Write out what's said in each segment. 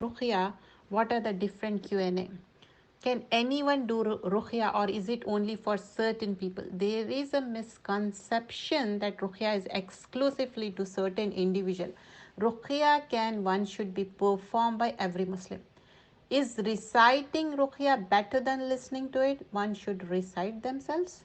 Ruqya, what are the different Q&A? Can anyone do Ruqya, or is it only for certain people? There is a misconception that Ruqya is exclusively to certain individual. Ruqya one should be performed by every Muslim. Is reciting Ruqya better than listening to it? One should recite themselves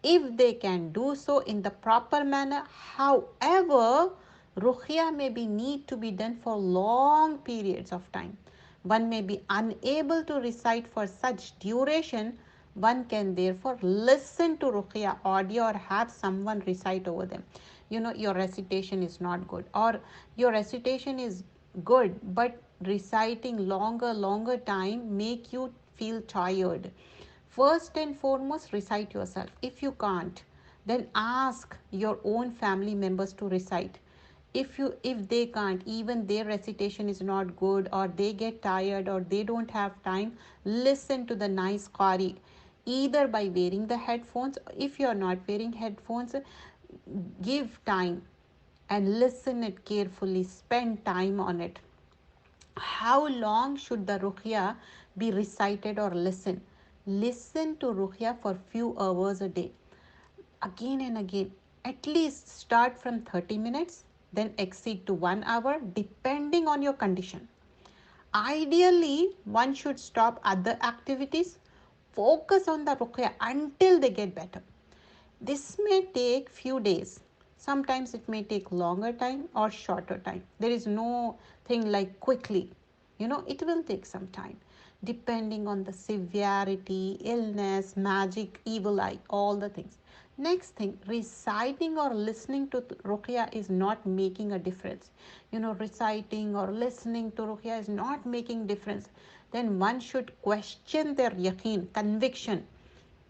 if they can do so in the proper manner. However, Ruqya may be need to be done for long periods of time. One may be unable to recite for such duration. One can therefore listen to Ruqya audio or have someone recite over them. Your recitation is not good, or your recitation is good, but reciting longer time make you feel tired. First and foremost, recite yourself. If you can't, then ask your own family members to recite. If they can't, even their recitation is not good, or they get tired, or they don't have time, listen to the nice qari, either by wearing the headphones. If you are not wearing headphones, give time and listen it carefully, spend time on it. How long should the Ruqya be recited or listened? Listen to Ruqya for few hours a day, again and again. At least start from 30 minutes, then exceed to 1 hour, depending on your condition. Ideally, one should stop other activities, focus on the Ruqya until they get better. This may take few days. Sometimes it may take longer time or shorter time. There is no thing like quickly. It will take some time depending on the severity, illness, magic, evil eye, all the things. Next thing, reciting or listening to Ruqya is not making a difference. Reciting or listening to Ruqya is not making difference. Then one should question their yaqeen, conviction,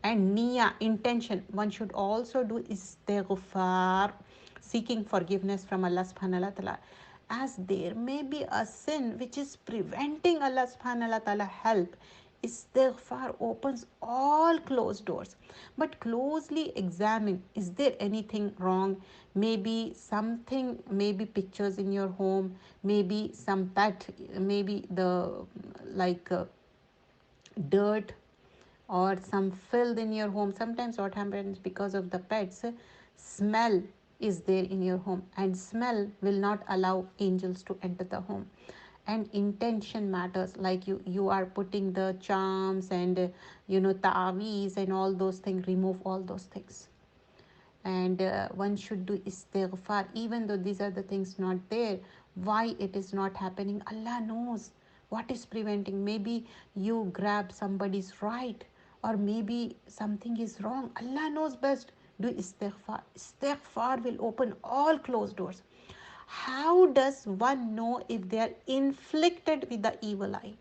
and niya, intention. One should also do istighfar, seeking forgiveness from Allah subhanahu wa ta'ala, as there may be a sin which is preventing Allah subhanahu wa ta'ala help. Istighfar opens all closed doors. But closely examine, is there anything wrong? Maybe something, maybe pictures in your home, maybe some pet, maybe the dirt or some filth in your home. Sometimes what happens, because of the pets, smell is there in your home, and smell will not allow angels to enter the home. And intention matters, like you are putting the charms and ta'aweez and all those things. Remove all those things. And one should do istighfar, even though these are the things not there. Why it is not happening? Allah knows what is preventing. Maybe you grab somebody's right, or maybe something is wrong. Allah knows best. Do istighfar. Istighfar will open all closed doors. How does one know if they are inflicted with the evil eye?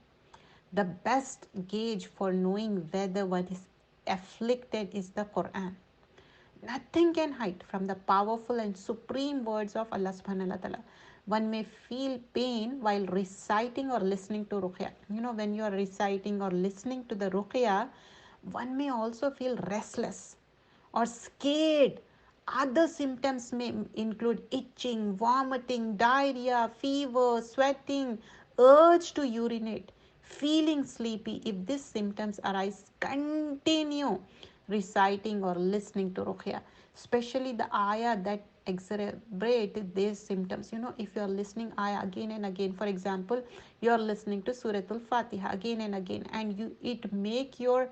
The best gauge for knowing whether one is afflicted is the Quran. Nothing can hide from the powerful and supreme words of Allah subhanahu wa ta'ala. One may feel pain while reciting or listening to Ruqya. When you are reciting or listening to the Ruqya, one may also feel restless or scared. Other symptoms may include itching, vomiting, diarrhea, fever, sweating, urge to urinate, feeling sleepy. If these symptoms arise, continue reciting or listening to Ruqya, especially the ayah that exacerbate these symptoms. If you are listening ayah again and again, for example, you are listening to Suratul Fatiha again and again, and it make your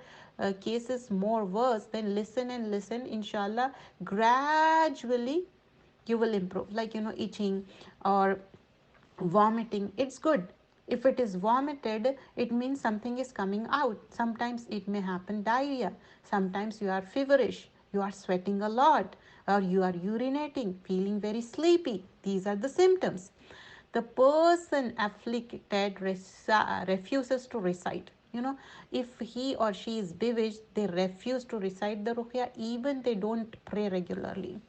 cases more worse, then listen and listen. Inshallah, gradually you will improve. Like itching or vomiting, it's good. If it is vomited, it means something is coming out. Sometimes it may happen diarrhea. Sometimes you are feverish, you are sweating a lot, or you are urinating, feeling very sleepy. These are the symptoms. The person afflicted refuses to recite. If he or she is bewitched, they refuse to recite the Ruqya. Even they don't pray regularly,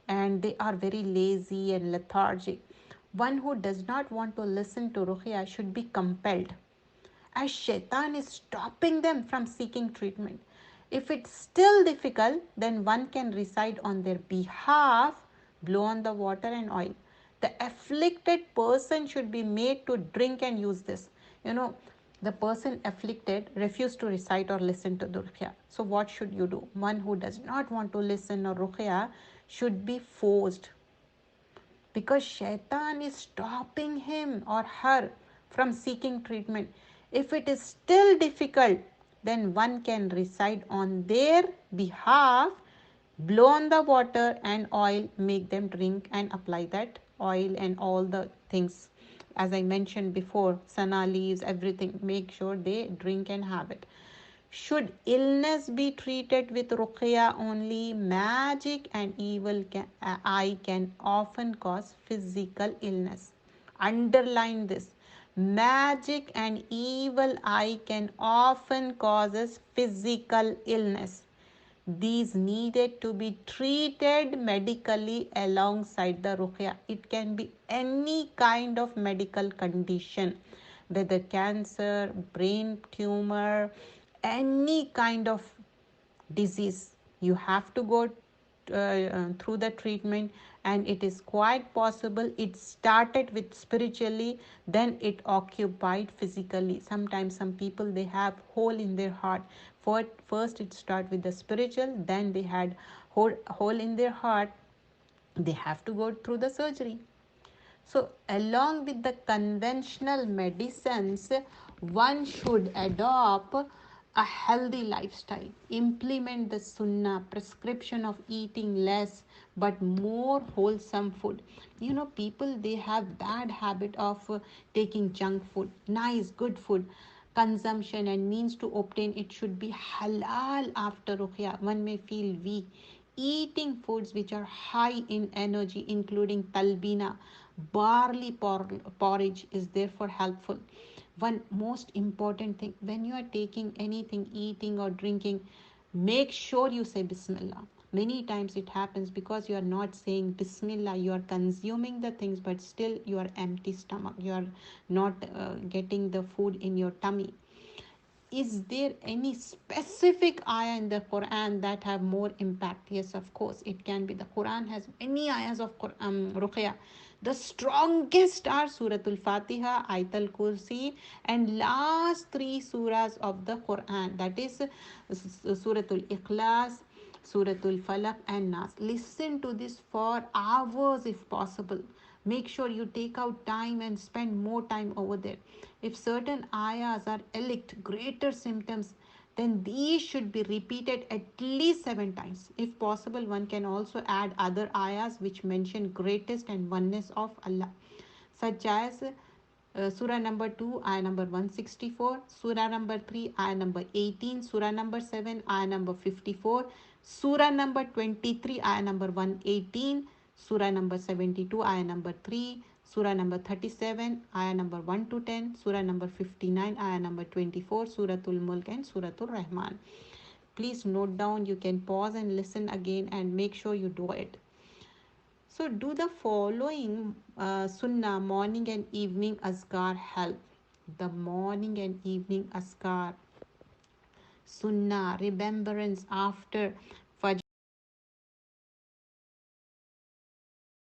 and they are very lazy and lethargic. One who does not want to listen to Ruqya should be compelled, as shaitan is stopping them from seeking treatment. If it's still difficult, then one can recite on their behalf, blow on the water and oil. The afflicted person should be made to drink and use this. The person afflicted refused to recite or listen to the ruqya. So what should you do? One who does not want to listen or ruqya should be forced, because shaitan is stopping him or her from seeking treatment. If it is still difficult, then one can recite on their behalf, blow on the water and oil, make them drink and apply that oil and all the things. As I mentioned before, sana leaves, everything, make sure they drink and have it. Should illness be treated with ruqya only? Magic and evil eye can often cause physical illness. Underline this. Magic and evil eye can often causes physical illness. These needed to be treated medically alongside the ruqya. It can be any kind of medical condition, whether cancer, brain tumor, any kind of disease. You have to go through the treatment, and it is quite possible it started with spiritually, then it occupied physically. Sometimes some people, they have hole in their heart. First it start with the spiritual, then they had hole in their heart, they have to go through the surgery. So along with the conventional medicines, one should adopt a healthy lifestyle, implement the sunnah prescription of eating less but more wholesome food. People, they have bad habit of taking junk food. Nice good food consumption and means to obtain it should be halal. After ruqya, one may feel weak. Eating foods which are high in energy, including talbina, barley porridge, is therefore helpful. One most important thing, when you are taking anything, eating or drinking, make sure you say bismillah. Many times it happens because you are not saying bismillah, you are consuming the things, but still you are empty stomach, you are not getting the food in your tummy. Is there any specific ayah in the Quran that have more impact? Yes, of course, it can be. The Quran has many ayahs of Ruqya. The strongest are Suratul Fatiha, Ayatul Kursi, and last three surahs of the Quran, that is Suratul Ikhlas, Suratul Falaq and Nas. Listen to this for hours if possible. Make sure you take out time and spend more time over there. If certain ayahs are elect greater symptoms, then these should be repeated at least 7 times. If possible, one can also add other ayahs which mention greatest and oneness of Allah, such as Surah number 2, ayah number 164, Surah number 3, ayah number 18, Surah number 7, ayah number 54, Surah number 23, ayah number 118, Surah number 72, ayah number 3, Surah number 37, ayah number 1 to 10, Surah number 59, ayah number 24, Suratul Mulk and Suratul Rahman. Please note down, you can pause and listen again and make sure you do it. So do the following sunnah, morning and evening azkar help. The morning and evening azkar, sunnah, remembrance after